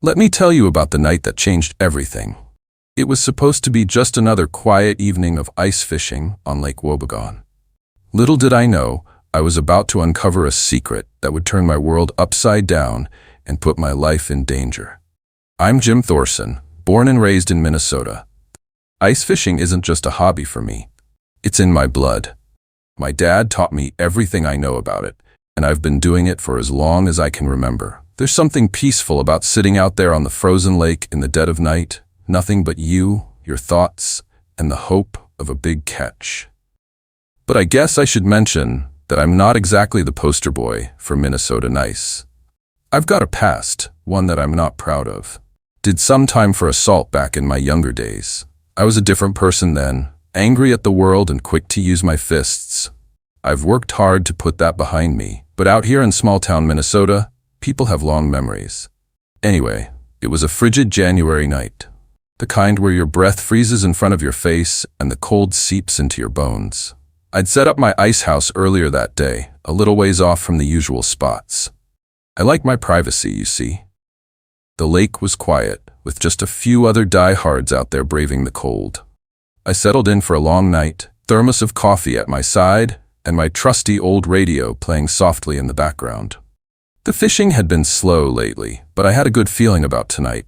Let me tell you about the night that changed everything. It was supposed to be just another quiet evening of ice fishing on Lake Wobegon. Little did I know, I was about to uncover a secret that would turn my world upside down and put my life in danger. I'm Jim Thorson, born and raised in Minnesota. Ice fishing isn't just a hobby for me. It's in my blood. My dad taught me everything I know about it, and I've been doing it for as long as I can remember. There's something peaceful about sitting out there on the frozen lake in the dead of night, nothing but you, your thoughts, and the hope of a big catch. But I guess I should mention that I'm not exactly the poster boy for Minnesota nice. I've got a past, one that I'm not proud of. Did some time for assault back in my younger days. I was a different person then, angry at the world and quick to use my fists. I've worked hard to put that behind me, but out here in small-town Minnesota, people have long memories. Anyway, it was a frigid January night. The kind where your breath freezes in front of your face and the cold seeps into your bones. I'd set up my ice house earlier that day, a little ways off from the usual spots. I like my privacy, you see. The lake was quiet, with just a few other diehards out there braving the cold. I settled in for a long night, thermos of coffee at my side, and my trusty old radio playing softly in the background. The fishing had been slow lately, but I had a good feeling about tonight.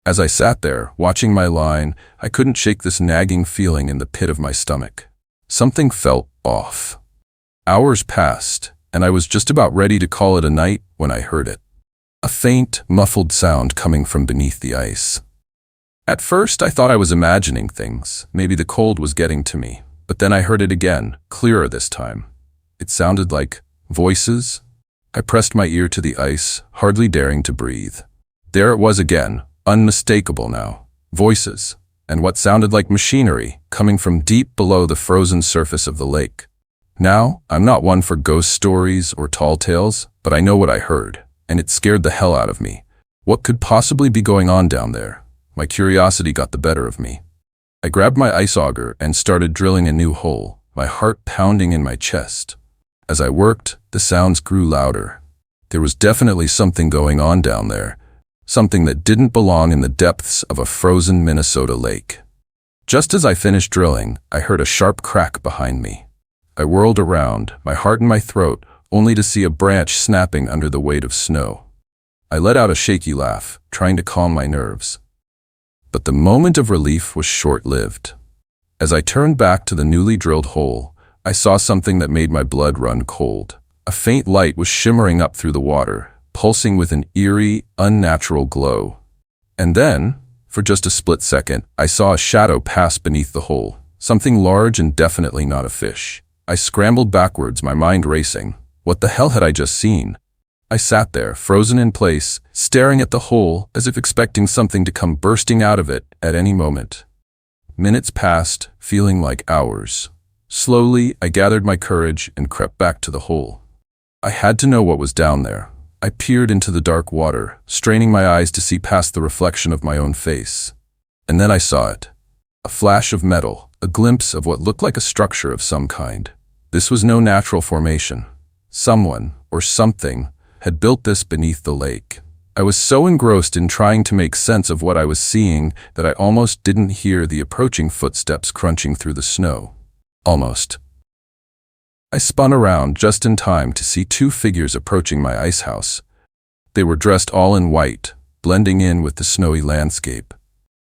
As I sat there, watching my line, I couldn't shake this nagging feeling in the pit of my stomach. Something felt off. Hours passed, and I was just about ready to call it a night when I heard it. A faint, muffled sound coming from beneath the ice. At first, I thought I was imagining things. Maybe the cold was getting to me. But then I heard it again, clearer this time. It sounded like voices. I pressed my ear to the ice, hardly daring to breathe. There it was again, unmistakable now. Voices, and what sounded like machinery, coming from deep below the frozen surface of the lake. Now, I'm not one for ghost stories or tall tales, but I know what I heard, and it scared the hell out of me. What could possibly be going on down there? My curiosity got the better of me. I grabbed my ice auger and started drilling a new hole, my heart pounding in my chest. As I worked, the sounds grew louder. There was definitely something going on down there, something that didn't belong in the depths of a frozen Minnesota lake. Just as I finished drilling, I heard a sharp crack behind me. I whirled around, my heart in my throat, only to see a branch snapping under the weight of snow. I let out a shaky laugh, trying to calm my nerves. But the moment of relief was short-lived. As I turned back to the newly drilled hole, I saw something that made my blood run cold. A faint light was shimmering up through the water, pulsing with an eerie, unnatural glow. And then, for just a split second, I saw a shadow pass beneath the hole, something large and definitely not a fish. I scrambled backwards, my mind racing. What the hell had I just seen? I sat there, frozen in place, staring at the hole as if expecting something to come bursting out of it at any moment. Minutes passed, feeling like hours. Slowly, I gathered my courage and crept back to the hole. I had to know what was down there. I peered into the dark water, straining my eyes to see past the reflection of my own face. And then I saw it. A flash of metal, a glimpse of what looked like a structure of some kind. This was no natural formation. Someone, or something, had built this beneath the lake. I was so engrossed in trying to make sense of what I was seeing that I almost didn't hear the approaching footsteps crunching through the snow. Almost. I spun around just in time to see two figures approaching my ice house. They were dressed all in white, blending in with the snowy landscape.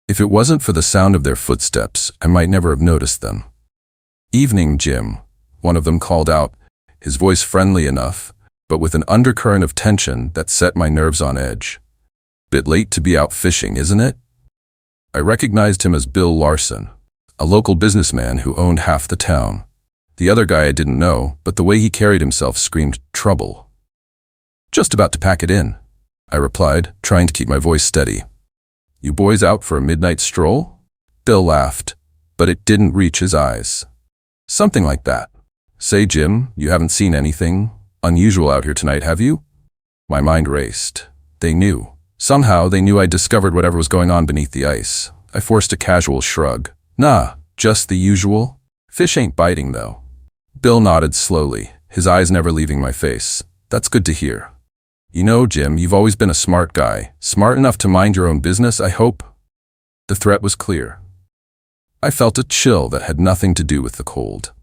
If it wasn't for the sound of their footsteps, I might never have noticed them. "Evening, Jim," one of them called out, his voice friendly enough, but with an undercurrent of tension that set my nerves on edge. "Bit late to be out fishing, isn't it?" I recognized him as Bill Larson, a local businessman who owned half the town. The other guy I didn't know, but the way he carried himself screamed trouble. "Just about to pack it in," I replied, trying to keep my voice steady. "You boys out for a midnight stroll?" Bill laughed, but it didn't reach his eyes. "Something like that. Say, Jim, you haven't seen anything unusual out here tonight, have you?" My mind raced. They knew. Somehow they knew I'd discovered whatever was going on beneath the ice. I forced a casual shrug. "Nah, just the usual. Fish ain't biting, though." Bill nodded slowly, his eyes never leaving my face. "That's good to hear. You know, Jim, you've always been a smart guy. Smart enough to mind your own business, I hope. The threat was clear. I felt a chill that had nothing to do with the cold.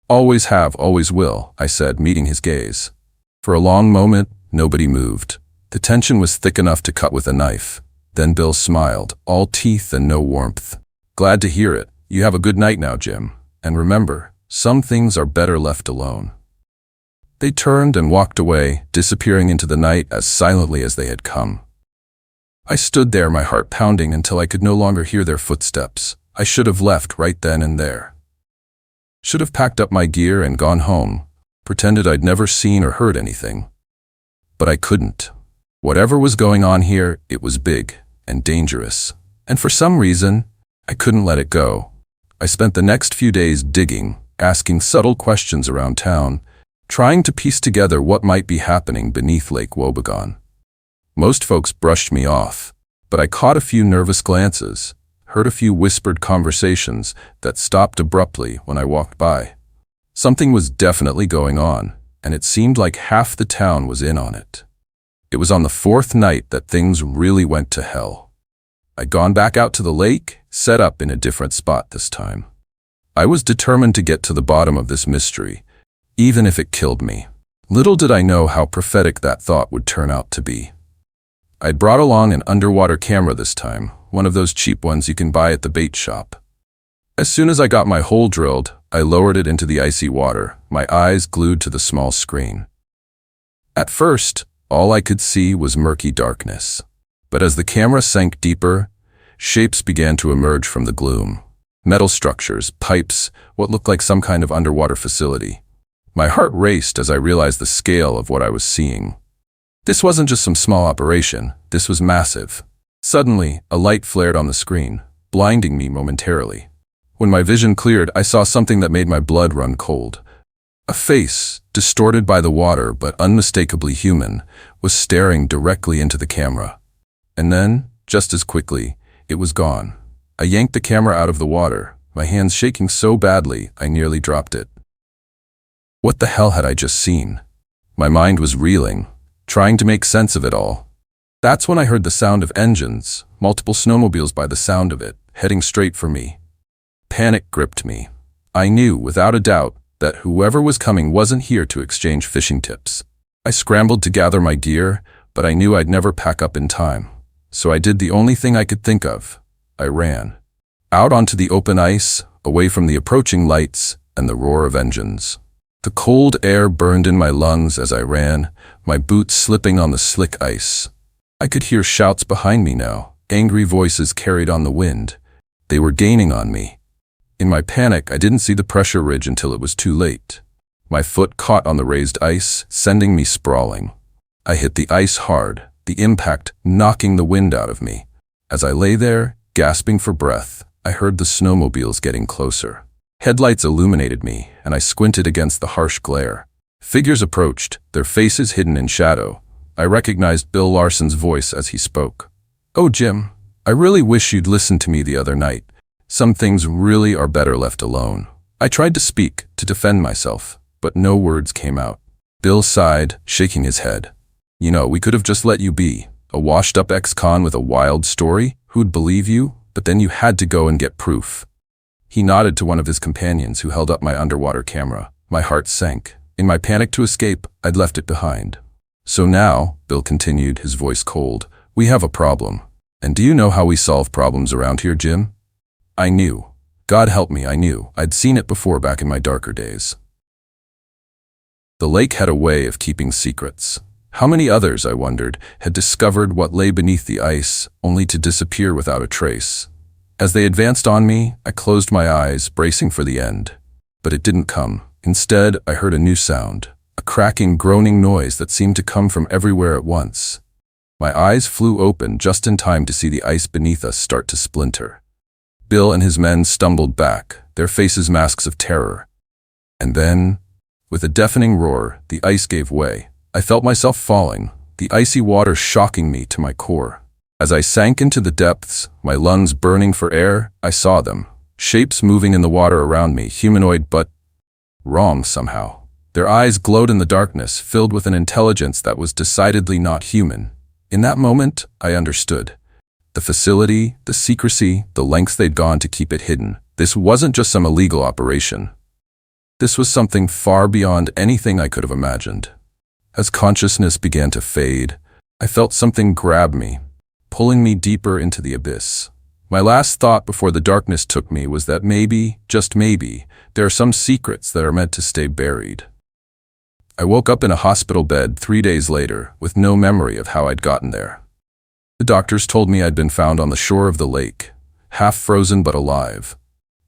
Always have, always will, I said, meeting his gaze. For a long moment, nobody moved. The tension was thick enough to cut with a knife. Then Bill smiled, all teeth and no warmth. Glad to hear it. You have a good night now, Jim. And remember, some things are better left alone. They turned and walked away, disappearing into the night as silently as they had come. I stood there, my heart pounding until I could no longer hear their footsteps. I should have left right then and there. Should have packed up my gear and gone home, pretended I'd never seen or heard anything. But I couldn't. Whatever was going on here, it was big and dangerous. And for some reason, I couldn't let it go. I spent the next few days digging, asking subtle questions around town, trying to piece together what might be happening beneath Lake Wobegon. Most folks brushed me off, but I caught a few nervous glances, heard a few whispered conversations that stopped abruptly when I walked by. Something was definitely going on, and it seemed like half the town was in on it. It was on the fourth night that things really went to hell. I'd gone back out to the lake, set up in a different spot this time. I was determined to get to the bottom of this mystery, even if it killed me. Little did I know how prophetic that thought would turn out to be. I'd brought along an underwater camera this time, one of those cheap ones you can buy at the bait shop. As soon as I got my hole drilled, I lowered it into the icy water, my eyes glued to the small screen. At first, all I could see was murky darkness. But as the camera sank deeper, shapes began to emerge from the gloom. Metal structures, pipes, what looked like some kind of underwater facility. My heart raced as I realized the scale of what I was seeing. This wasn't just some small operation, this was massive. Suddenly, a light flared on the screen, blinding me momentarily. When my vision cleared, I saw something that made my blood run cold. A face, distorted by the water but unmistakably human, was staring directly into the camera. And then, just as quickly, it was gone. I yanked the camera out of the water, my hands shaking so badly I nearly dropped it. What the hell had I just seen? My mind was reeling, trying to make sense of it all. That's when I heard the sound of engines, multiple snowmobiles by the sound of it, heading straight for me. Panic gripped me. I knew, without a doubt, that whoever was coming wasn't here to exchange fishing tips. I scrambled to gather my gear, but I knew I'd never pack up in time. So I did the only thing I could think of. I ran. Out onto the open ice, away from the approaching lights and the roar of engines. The cold air burned in my lungs as I ran, my boots slipping on the slick ice. I could hear shouts behind me now, angry voices carried on the wind. They were gaining on me. In my panic, I didn't see the pressure ridge until it was too late. My foot caught on the raised ice, sending me sprawling. I hit the ice hard, the impact knocking the wind out of me. As I lay there, gasping for breath, I heard the snowmobiles getting closer. Headlights illuminated me, and I squinted against the harsh glare. Figures approached, their faces hidden in shadow. I recognized Bill Larson's voice as he spoke. "Oh, Jim, I really wish you'd listened to me the other night. Some things really are better left alone." I tried to speak, to defend myself, but no words came out. Bill sighed, shaking his head. "You know, we could have just let you be. A washed-up ex-con with a wild story? Who'd believe you? But then you had to go and get proof." He nodded to one of his companions who held up my underwater camera. My heart sank. In my panic to escape, I'd left it behind. "So now," Bill continued, his voice cold, "we have a problem. And do you know how we solve problems around here, Jim?" I knew. God help me, I knew. I'd seen it before back in my darker days. The lake had a way of keeping secrets. How many others, I wondered, had discovered what lay beneath the ice, only to disappear without a trace? As they advanced on me, I closed my eyes, bracing for the end. But it didn't come. Instead, I heard a new sound, a cracking, groaning noise that seemed to come from everywhere at once. My eyes flew open just in time to see the ice beneath us start to splinter. Bill and his men stumbled back, their faces masks of terror. And then, with a deafening roar, the ice gave way. I felt myself falling, the icy water shocking me to my core. As I sank into the depths, my lungs burning for air, I saw them. Shapes moving in the water around me, humanoid but wrong somehow. Their eyes glowed in the darkness, filled with an intelligence that was decidedly not human. In that moment, I understood. The facility, the secrecy, the lengths they'd gone to keep it hidden. This wasn't just some illegal operation. This was something far beyond anything I could have imagined. As consciousness began to fade, I felt something grab me, pulling me deeper into the abyss. My last thought before the darkness took me was that maybe, just maybe, there are some secrets that are meant to stay buried. I woke up in a hospital bed 3 days later with no memory of how I'd gotten there. The doctors told me I'd been found on the shore of the lake, half frozen but alive.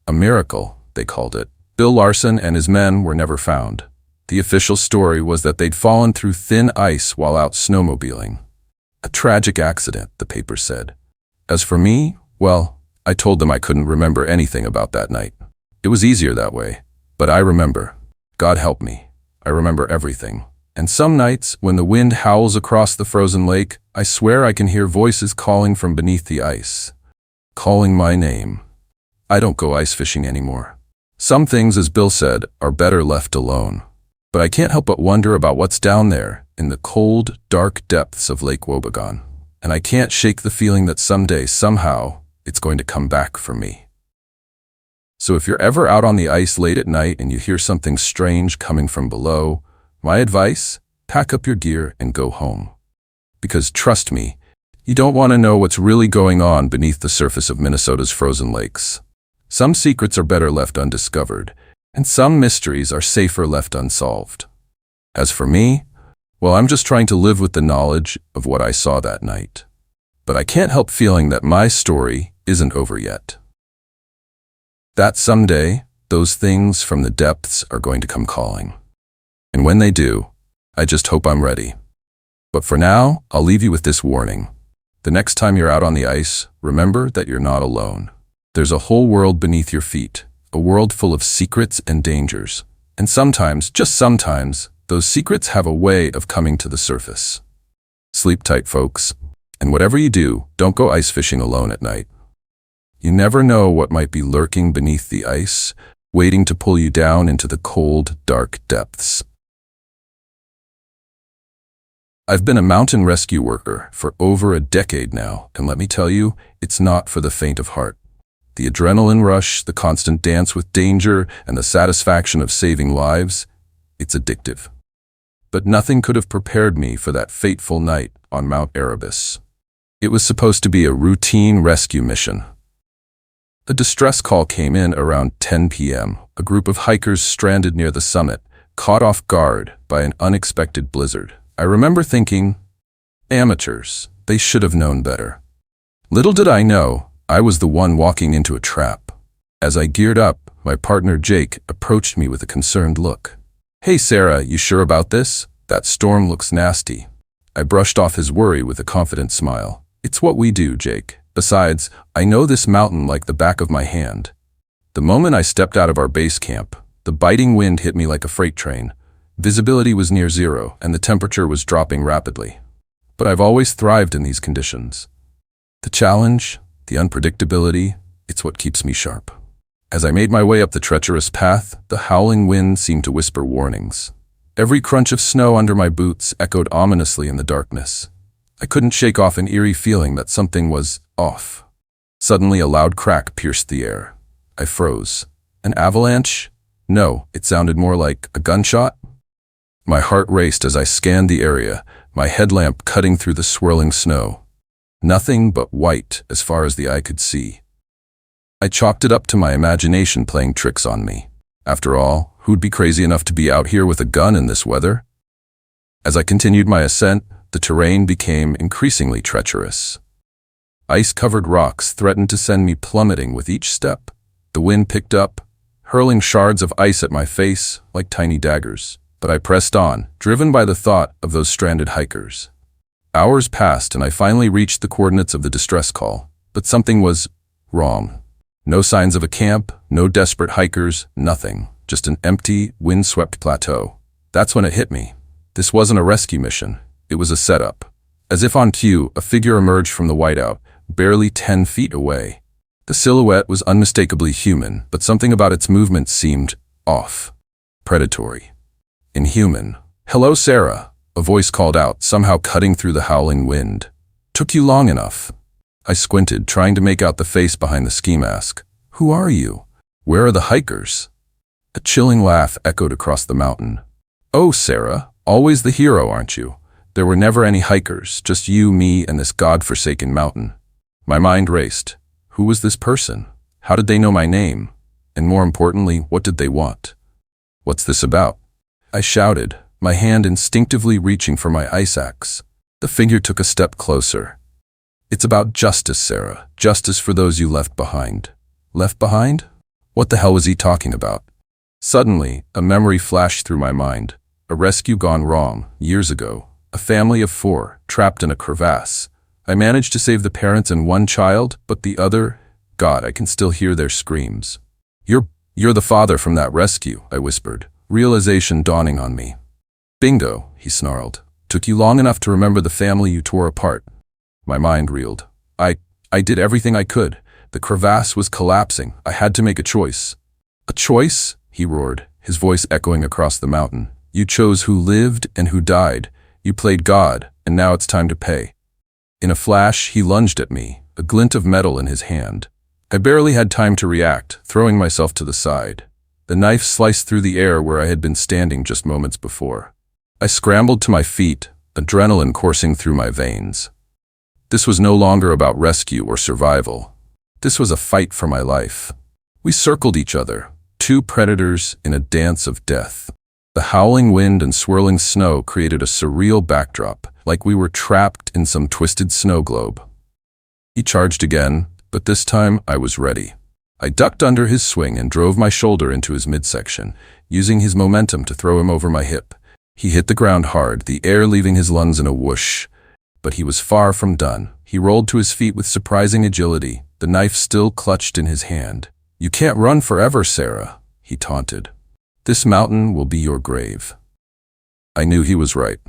A miracle, they called it. Bill Larson and his men were never found. The official story was that they'd fallen through thin ice while out snowmobiling. A tragic accident, the paper said. As for me, well, I told them I couldn't remember anything about that night. It was easier that way, but I remember. God help me. I remember everything. And some nights, when the wind howls across the frozen lake, I swear I can hear voices calling from beneath the ice. Calling my name. I don't go ice fishing anymore. Some things, as Bill said, are better left alone. But I can't help but wonder about what's down there, in the cold, dark depths of Lake Wobegon. And I can't shake the feeling that someday, somehow, it's going to come back for me. So if you're ever out on the ice late at night and you hear something strange coming from below, my advice, pack up your gear and go home. Because trust me, you don't want to know what's really going on beneath the surface of Minnesota's frozen lakes. Some secrets are better left undiscovered, and some mysteries are safer left unsolved. As for me, well, I'm just trying to live with the knowledge of what I saw that night. But I can't help feeling that my story isn't over yet. That someday, those things from the depths are going to come calling. And when they do, I just hope I'm ready. But for now, I'll leave you with this warning. The next time you're out on the ice, remember that you're not alone. There's a whole world beneath your feet, a world full of secrets and dangers. And sometimes, just sometimes, those secrets have a way of coming to the surface. Sleep tight, folks. And whatever you do, don't go ice fishing alone at night. You never know what might be lurking beneath the ice, waiting to pull you down into the cold, dark depths. I've been a mountain rescue worker for over a decade now, and let me tell you, it's not for the faint of heart. The adrenaline rush, the constant dance with danger, and the satisfaction of saving lives, it's addictive. But nothing could have prepared me for that fateful night on Mount Erebus. It was supposed to be a routine rescue mission. A distress call came in around 10 p.m. A group of hikers stranded near the summit, caught off guard by an unexpected blizzard. I remember thinking, amateurs, they should have known better. Little did I know, I was the one walking into a trap. As I geared up, my partner Jake approached me with a concerned look. "Hey Sarah, you sure about this? That storm looks nasty." I brushed off his worry with a confident smile. "It's what we do, Jake. Besides, I know this mountain like the back of my hand." The moment I stepped out of our base camp, the biting wind hit me like a freight train. Visibility was near zero, and the temperature was dropping rapidly. But I've always thrived in these conditions. The challenge, the unpredictability, it's what keeps me sharp. As I made my way up the treacherous path, the howling wind seemed to whisper warnings. Every crunch of snow under my boots echoed ominously in the darkness. I couldn't shake off an eerie feeling that something was off. Suddenly, a loud crack pierced the air. I froze. An avalanche? No, it sounded more like a gunshot. My heart raced as I scanned the area, my headlamp cutting through the swirling snow. Nothing but white as far as the eye could see. I chalked it up to my imagination playing tricks on me. After all, who'd be crazy enough to be out here with a gun in this weather? As I continued my ascent, the terrain became increasingly treacherous. Ice-covered rocks threatened to send me plummeting with each step. The wind picked up, hurling shards of ice at my face like tiny daggers. But I pressed on, driven by the thought of those stranded hikers. Hours passed and I finally reached the coordinates of the distress call. But something was wrong. No signs of a camp, no desperate hikers, nothing. Just an empty, wind-swept plateau. That's when it hit me. This wasn't a rescue mission. It was a setup. As if on cue, a figure emerged from the whiteout, barely 10 feet away. The silhouette was unmistakably human, but something about its movement seemed off. Predatory. inhuman. "Hello, Sarah," a voice called out, somehow cutting through the howling wind. "Took you long enough." I squinted, trying to make out the face behind the ski mask. "Who are you? Where are the hikers?" A chilling laugh echoed across the mountain. "Oh, Sarah, always the hero, aren't you? There were never any hikers, just you, me, and this god-forsaken mountain." My mind raced. Who was this person? How did they know my name? And more importantly, what did they want? "What's this about?" I shouted, my hand instinctively reaching for my ice axe. The figure took a step closer. "It's about justice, Sarah. Justice for those you left behind." Left behind? What the hell was he talking about? Suddenly, a memory flashed through my mind. A rescue gone wrong, years ago. A family of 4, trapped in a crevasse. I managed to save the parents and one child, but the other, God, I can still hear their screams. You're the father from that rescue," I whispered, realization dawning on me. "Bingo," he snarled. "Took you long enough to remember the family you tore apart." My mind reeled. I did everything I could. The crevasse was collapsing. I had to make a choice. "A choice?" he roared, his voice echoing across the mountain. "You chose who lived and who died. You played God, and now it's time to pay." In a flash, he lunged at me, a glint of metal in his hand. I barely had time to react, throwing myself to the side. The knife sliced through the air where I had been standing just moments before. I scrambled to my feet, adrenaline coursing through my veins. This was no longer about rescue or survival. This was a fight for my life. We circled each other, 2 predators in a dance of death. The howling wind and swirling snow created a surreal backdrop, like we were trapped in some twisted snow globe. He charged again, but this time I was ready. I ducked under his swing and drove my shoulder into his midsection, using his momentum to throw him over my hip. He hit the ground hard, the air leaving his lungs in a whoosh. But he was far from done. He rolled to his feet with surprising agility, the knife still clutched in his hand. "You can't run forever, Sarah," he taunted. "This mountain will be your grave." I knew he was right.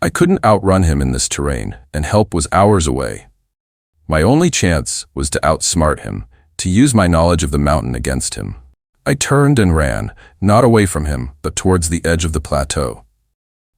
I couldn't outrun him in this terrain, and help was hours away. My only chance was to outsmart him, to use my knowledge of the mountain against him. I turned and ran, not away from him, but towards the edge of the plateau.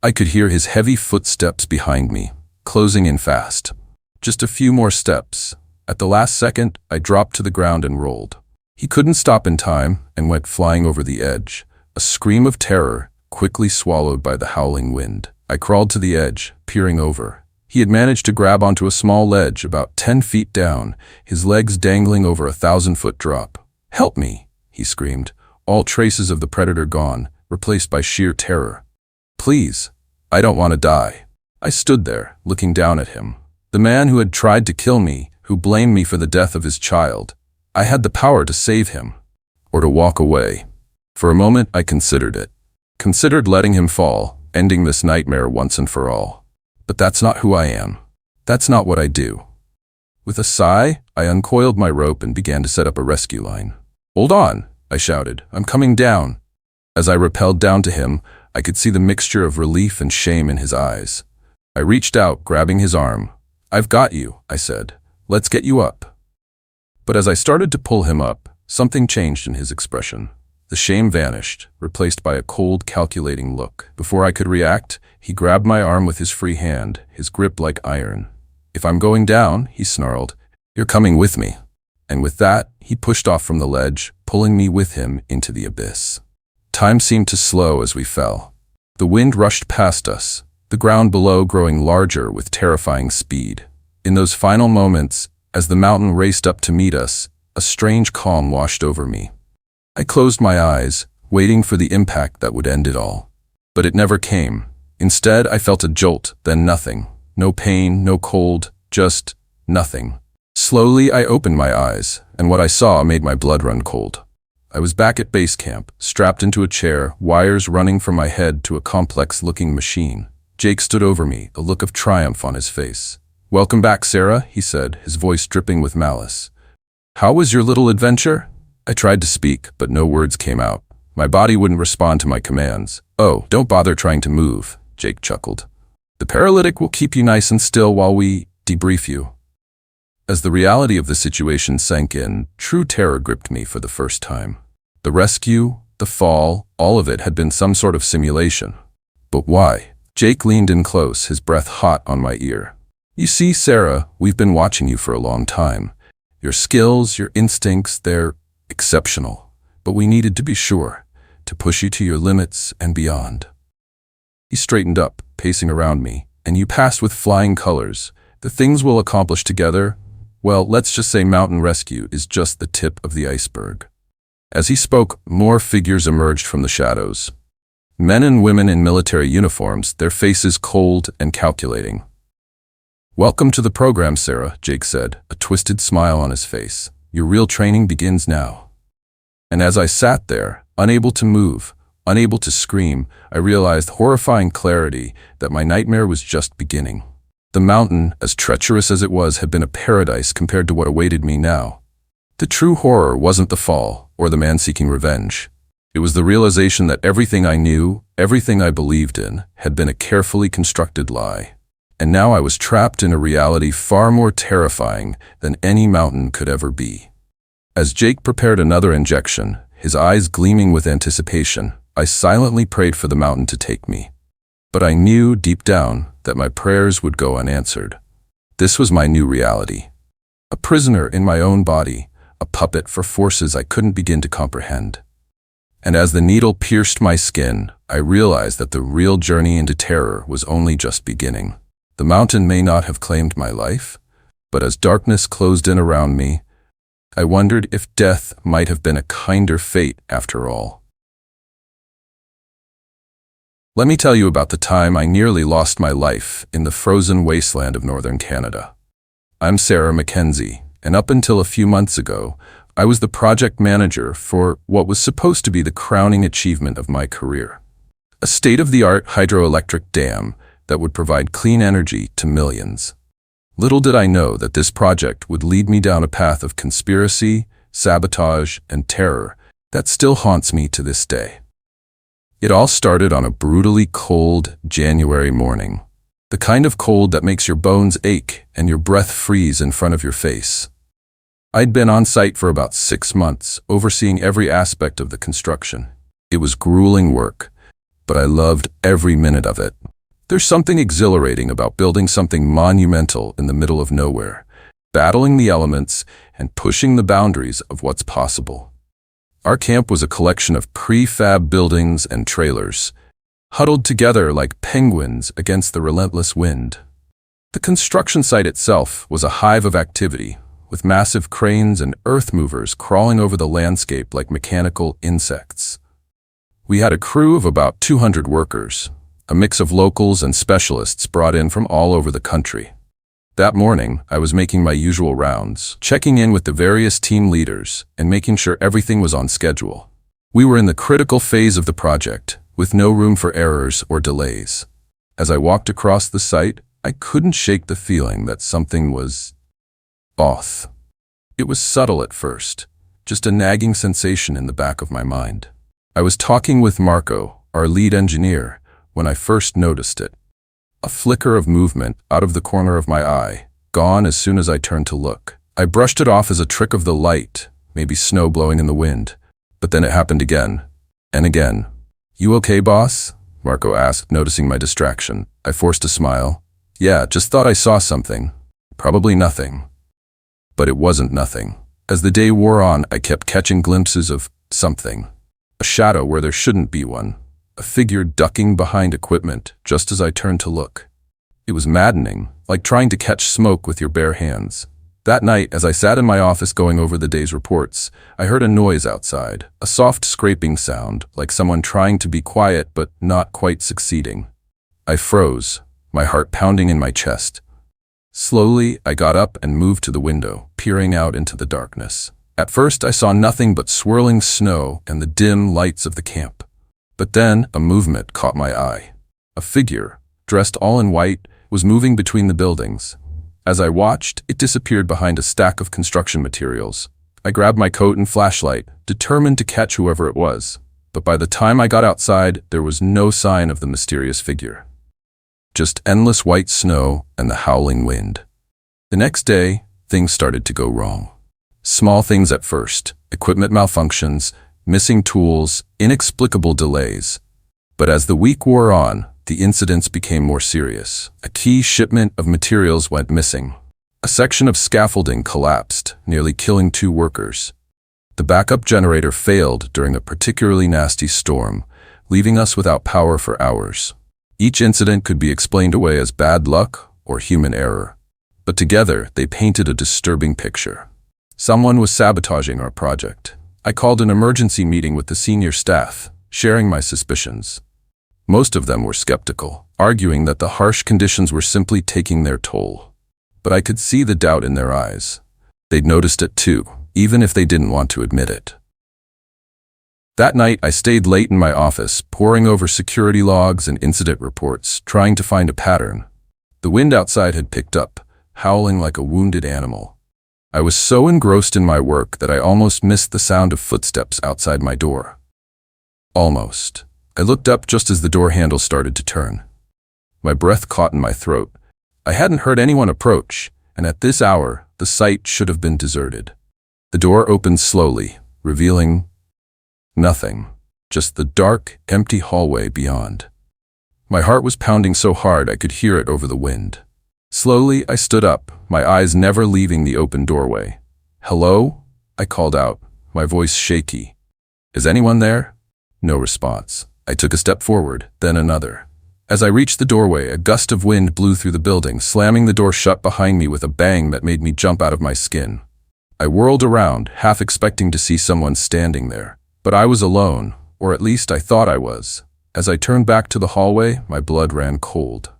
I could hear his heavy footsteps behind me, closing in fast. Just a few more steps. At the last second, I dropped to the ground and rolled. He couldn't stop in time and went flying over the edge, a scream of terror, quickly swallowed by the howling wind. I crawled to the edge, peering over. He had managed to grab onto a small ledge about 10 feet down, his legs dangling over a 1,000-foot drop. "Help me," he screamed, all traces of the predator gone, replaced by sheer terror. "Please, I don't want to die." I stood there, looking down at him. The man who had tried to kill me, who blamed me for the death of his child. I had the power to save him, or to walk away. For a moment, I considered it. Considered letting him fall, ending this nightmare once and for all. But that's not who I am. That's not what I do. With a sigh, I uncoiled my rope and began to set up a rescue line. "Hold on," I shouted. "I'm coming down." As I rappelled down to him, I could see the mixture of relief and shame in his eyes. I reached out, grabbing his arm. "I've got you," I said. "Let's get you up." But as I started to pull him up, something changed in his expression. The shame vanished, replaced by a cold, calculating look. Before I could react, he grabbed my arm with his free hand, his grip like iron. "If I'm going down," he snarled, "you're coming with me." And with that, he pushed off from the ledge, pulling me with him into the abyss. Time seemed to slow as we fell. The wind rushed past us, the ground below growing larger with terrifying speed. In those final moments, as the mountain raced up to meet us, a strange calm washed over me. I closed my eyes, waiting for the impact that would end it all. But it never came. Instead, I felt a jolt, then nothing. No pain, no cold, just nothing. Slowly, I opened my eyes, and what I saw made my blood run cold. I was back at base camp, strapped into a chair, wires running from my head to a complex-looking machine. Jake stood over me, a look of triumph on his face. "Welcome back, Sarah," he said, his voice dripping with malice. "How was your little adventure?" I tried to speak, but no words came out. My body wouldn't respond to my commands. "Oh, don't bother trying to move," Jake chuckled. "The paralytic will keep you nice and still while we debrief you." As the reality of the situation sank in, true terror gripped me for the first time. The rescue, the fall, all of it had been some sort of simulation. But why? Jake leaned in close, his breath hot on my ear. You see, Sarah, we've been watching you for a long time. Your skills, your instincts, they're exceptional. But we needed to be sure, to push you to your limits and beyond. He straightened up, pacing around me. And you passed with flying colors. The things we'll accomplish together, well, let's just say mountain rescue is just the tip of the iceberg. As he spoke, more figures emerged from the shadows. Men and women in military uniforms, their faces cold and calculating. Welcome to the program, Sarah, Jake said, a twisted smile on his face. Your real training begins now. And as I sat there, unable to move, unable to scream, I realized horrifying clarity that my nightmare was just beginning. The mountain, as treacherous as it was, had been a paradise compared to what awaited me now. The true horror wasn't the fall or the man seeking revenge. It was the realization that everything I knew, everything I believed in, had been a carefully constructed lie. And now I was trapped in a reality far more terrifying than any mountain could ever be. As Jake prepared another injection, his eyes gleaming with anticipation, I silently prayed for the mountain to take me. But I knew deep down that my prayers would go unanswered. This was my new reality. A prisoner in my own body, a puppet for forces I couldn't begin to comprehend. And as the needle pierced my skin, I realized that the real journey into terror was only just beginning. The mountain may not have claimed my life, but as darkness closed in around me, I wondered if death might have been a kinder fate after all. Let me tell you about the time I nearly lost my life in the frozen wasteland of northern Canada. I'm Sarah Mackenzie, and up until a few months ago, I was the project manager for what was supposed to be the crowning achievement of my career. A state-of-the-art hydroelectric dam that would provide clean energy to millions. Little did I know that this project would lead me down a path of conspiracy, sabotage, and terror that still haunts me to this day. It all started on a brutally cold January morning. The kind of cold that makes your bones ache and your breath freeze in front of your face. I'd been on site for about 6 months, overseeing every aspect of the construction. It was grueling work, but I loved every minute of it. There's something exhilarating about building something monumental in the middle of nowhere, battling the elements and pushing the boundaries of what's possible. Our camp was a collection of prefab buildings and trailers, huddled together like penguins against the relentless wind. The construction site itself was a hive of activity, with massive cranes and earth movers crawling over the landscape like mechanical insects. We had a crew of about 200 workers, a mix of locals and specialists brought in from all over the country. That morning, I was making my usual rounds, checking in with the various team leaders and making sure everything was on schedule. We were in the critical phase of the project, with no room for errors or delays. As I walked across the site, I couldn't shake the feeling that something was off. It was subtle at first, just a nagging sensation in the back of my mind. I was talking with Marco, our lead engineer, when I first noticed it. A flicker of movement out of the corner of my eye, gone as soon as I turned to look. I brushed it off as a trick of the light, maybe snow blowing in the wind. But then it happened again, and again. "You okay, boss?" Marco asked, noticing my distraction. I forced a smile. "Yeah, just thought I saw something. Probably nothing." But it wasn't nothing. As the day wore on, I kept catching glimpses of something. A shadow where there shouldn't be one. A figure ducking behind equipment just as I turned to look. It was maddening, like trying to catch smoke with your bare hands. That night, as I sat in my office going over the day's reports, I heard a noise outside, a soft scraping sound, like someone trying to be quiet but not quite succeeding. I froze, my heart pounding in my chest. Slowly, I got up and moved to the window, peering out into the darkness. At first, I saw nothing but swirling snow and the dim lights of the camp. But then, a movement caught my eye. A figure, dressed all in white, was moving between the buildings. As I watched, it disappeared behind a stack of construction materials. I grabbed my coat and flashlight, determined to catch whoever it was. But by the time I got outside, there was no sign of the mysterious figure. Just endless white snow and the howling wind. The next day, things started to go wrong. Small things at first, equipment malfunctions, missing tools, inexplicable delays. But as the week wore on, the incidents became more serious. A key shipment of materials went missing. A section of scaffolding collapsed, nearly killing 2 workers. The backup generator failed during a particularly nasty storm, leaving us without power for hours. Each incident could be explained away as bad luck or human error, but together they painted a disturbing picture. Someone was sabotaging our project. I called an emergency meeting with the senior staff, sharing my suspicions. Most of them were skeptical, arguing that the harsh conditions were simply taking their toll. But I could see the doubt in their eyes. They'd noticed it too, even if they didn't want to admit it. That night, I stayed late in my office, poring over security logs and incident reports, trying to find a pattern. The wind outside had picked up, howling like a wounded animal. I was so engrossed in my work that I almost missed the sound of footsteps outside my door. Almost. I looked up just as the door handle started to turn. My breath caught in my throat. I hadn't heard anyone approach, and at this hour, the site should have been deserted. The door opened slowly, revealing nothing, just the dark, empty hallway beyond. My heart was pounding so hard I could hear it over the wind. Slowly, I stood up, my eyes never leaving the open doorway. "Hello?" I called out, my voice shaky. "Is anyone there?" No response. I took a step forward, then another. As I reached the doorway, a gust of wind blew through the building, slamming the door shut behind me with a bang that made me jump out of my skin. I whirled around, half expecting to see someone standing there. But I was alone, or at least I thought I was. As I turned back to the hallway, my blood ran cold.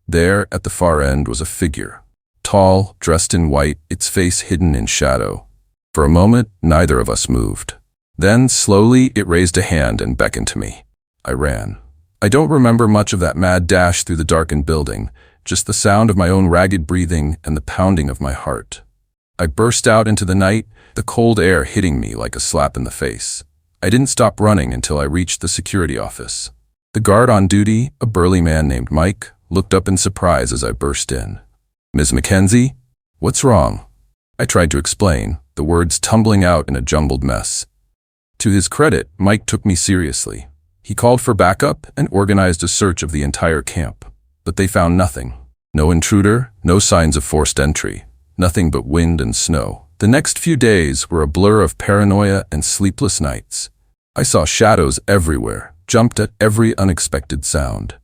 There, at the far end, was a figure. Tall, dressed in white, its face hidden in shadow. For a moment, neither of us moved. Then, slowly, it raised a hand and beckoned to me. I ran. I don't remember much of that mad dash through the darkened building, just the sound of my own ragged breathing and the pounding of my heart. I burst out into the night, the cold air hitting me like a slap in the face. I didn't stop running until I reached the security office. The guard on duty, a burly man named Mike, looked up in surprise as I burst in. "Ms. Mackenzie? What's wrong?" I tried to explain, the words tumbling out in a jumbled mess. To his credit, Mike took me seriously. He called for backup and organized a search of the entire camp. But they found nothing. No intruder, no signs of forced entry. Nothing but wind and snow. The next few days were a blur of paranoia and sleepless nights. I saw shadows everywhere, jumped at every unexpected sound.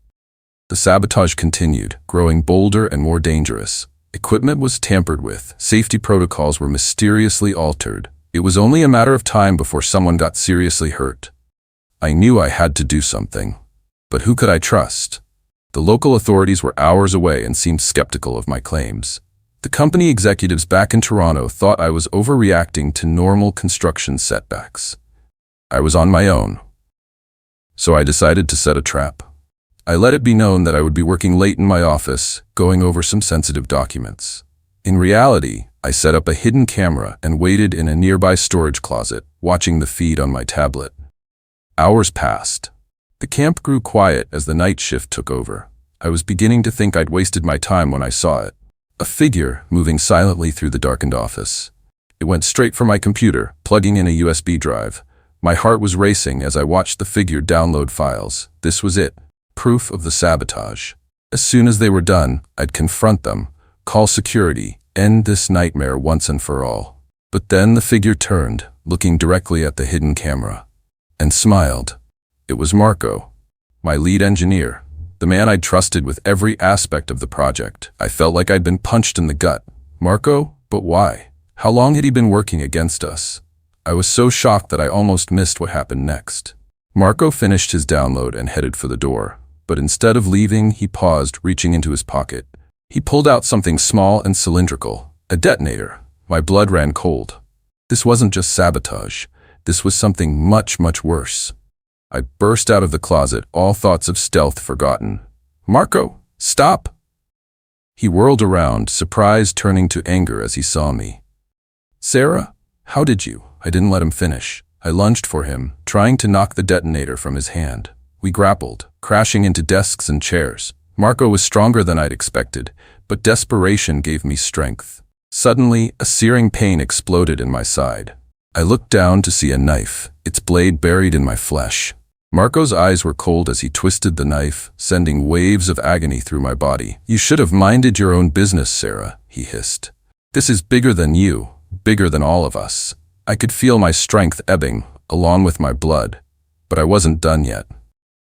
The sabotage continued, growing bolder and more dangerous. Equipment was tampered with, safety protocols were mysteriously altered. It was only a matter of time before someone got seriously hurt. I knew I had to do something. But who could I trust? The local authorities were hours away and seemed skeptical of my claims. The company executives back in Toronto thought I was overreacting to normal construction setbacks. I was on my own. So I decided to set a trap. I let it be known that I would be working late in my office, going over some sensitive documents. In reality, I set up a hidden camera and waited in a nearby storage closet, watching the feed on my tablet. Hours passed. The camp grew quiet as the night shift took over. I was beginning to think I'd wasted my time when I saw it. A figure moving silently through the darkened office. It went straight for my computer, plugging in a USB drive. My heart was racing as I watched the figure download files. This was it. Proof of the sabotage. As soon as they were done, I'd confront them, call security, end this nightmare once and for all. But then the figure turned, looking directly at the hidden camera, and smiled. It was Marco, my lead engineer. The man I'd trusted with every aspect of the project. I felt like I'd been punched in the gut. Marco? But why? How long had he been working against us? I was so shocked that I almost missed what happened next. Marco finished his download and headed for the door. But instead of leaving, he paused, reaching into his pocket. He pulled out something small and cylindrical. A detonator. My blood ran cold. This wasn't just sabotage. This was something much, much worse. I burst out of the closet, all thoughts of stealth forgotten. "Marco, stop!" He whirled around, surprise turning to anger as he saw me. "Sarah, how did you?" I didn't let him finish. I lunged for him, trying to knock the detonator from his hand. We grappled, crashing into desks and chairs. Marco was stronger than I'd expected, but desperation gave me strength. Suddenly, a searing pain exploded in my side. I looked down to see a knife, its blade buried in my flesh. Marco's eyes were cold as he twisted the knife, sending waves of agony through my body. "You should have minded your own business, Sarah," he hissed. "This is bigger than you, bigger than all of us." I could feel my strength ebbing, along with my blood, but I wasn't done yet.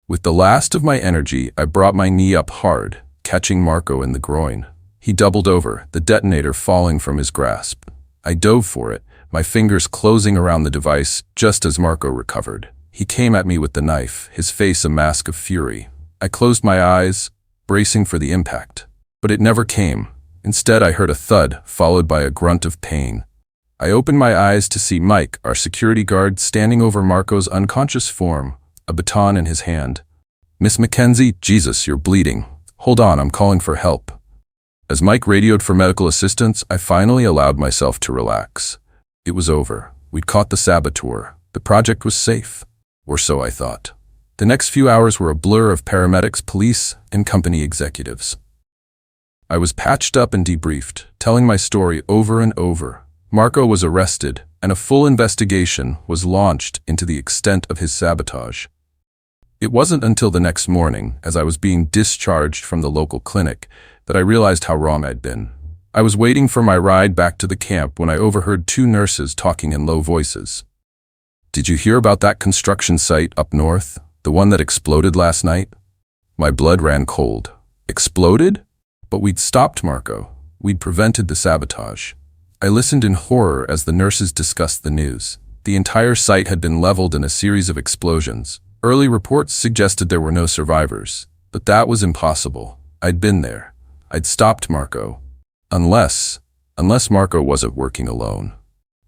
With the last of my energy, I brought my knee up hard, catching Marco in the groin. He doubled over, the detonator falling from his grasp. I dove for it, my fingers closing around the device just as Marco recovered. He came at me with the knife, his face a mask of fury. I closed my eyes, bracing for the impact. But it never came. Instead, I heard a thud, followed by a grunt of pain. I opened my eyes to see Mike, our security guard, standing over Marco's unconscious form, a baton in his hand. "Miss Mackenzie, Jesus, you're bleeding. Hold on, I'm calling for help." As Mike radioed for medical assistance, I finally allowed myself to relax. It was over. We'd caught the saboteur. The project was safe. Or so I thought. The next few hours were a blur of paramedics, police, and company executives. I was patched up and debriefed, telling my story over and over. Marco was arrested, and a full investigation was launched into the extent of his sabotage. It wasn't until the next morning, as I was being discharged from the local clinic, that I realized how wrong I'd been. I was waiting for my ride back to the camp when I overheard two nurses talking in low voices. "Did you hear about that construction site up north, the one that exploded last night?" My blood ran cold. Exploded? But we'd stopped Marco. We'd prevented the sabotage. I listened in horror as the nurses discussed the news. The entire site had been leveled in a series of explosions. Early reports suggested there were no survivors, but that was impossible. I'd been there. I'd stopped Marco. Unless Marco wasn't working alone.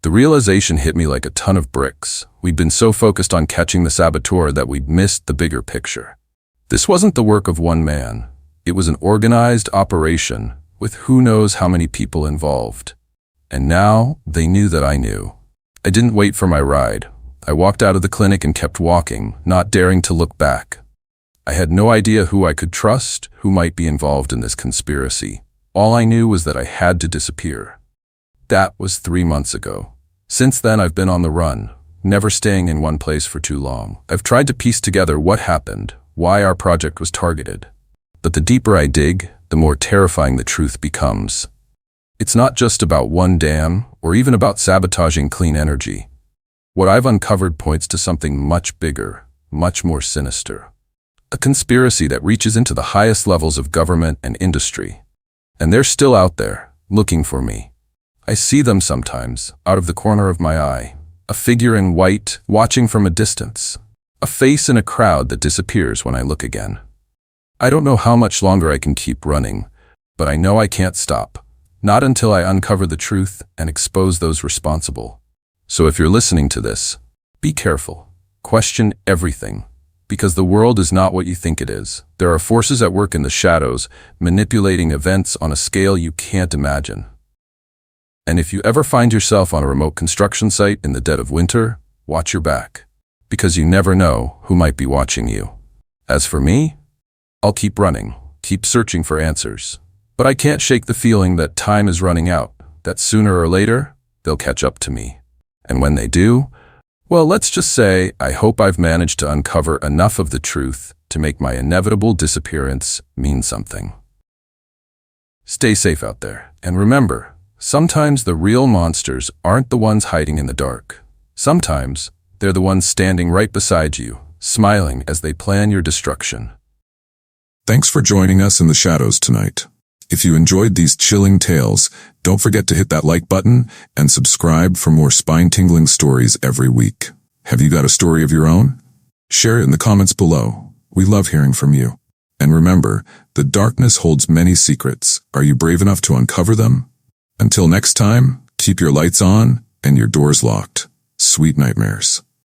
The realization hit me like a ton of bricks. We'd been so focused on catching the saboteur that we'd missed the bigger picture. This wasn't the work of one man. It was an organized operation with who knows how many people involved. And now they knew that I knew. I didn't wait for my ride. I walked out of the clinic and kept walking, not daring to look back. I had no idea who I could trust, who might be involved in this conspiracy. All I knew was that I had to disappear. That was 3 months ago. Since then, I've been on the run, never staying in one place for too long. I've tried to piece together what happened, why our project was targeted. But the deeper I dig, the more terrifying the truth becomes. It's not just about one dam, or even about sabotaging clean energy. What I've uncovered points to something much bigger, much more sinister. A conspiracy that reaches into the highest levels of government and industry. And they're still out there, looking for me. I see them sometimes, out of the corner of my eye. A figure in white, watching from a distance. A face in a crowd that disappears when I look again. I don't know how much longer I can keep running, but I know I can't stop. Not until I uncover the truth and expose those responsible. So if you're listening to this, be careful. Question everything. Because the world is not what you think it is. There are forces at work in the shadows, manipulating events on a scale you can't imagine. And if you ever find yourself on a remote construction site in the dead of winter, watch your back. Because you never know who might be watching you. As for me, I'll keep running, keep searching for answers. But I can't shake the feeling that time is running out, that sooner or later, they'll catch up to me. And when they do, well, let's just say I hope I've managed to uncover enough of the truth to make my inevitable disappearance mean something. Stay safe out there, and remember, sometimes the real monsters aren't the ones hiding in the dark. Sometimes they're the ones standing right beside you, smiling as they plan your destruction. Thanks for joining us in the shadows tonight. If you enjoyed these chilling tales, don't forget to hit that like button and subscribe for more spine-tingling stories every week. Have you got a story of your own? Share it in the comments below. We love hearing from you. And remember, the darkness holds many secrets. Are you brave enough to uncover them? Until next time, keep your lights on and your doors locked. Sweet nightmares.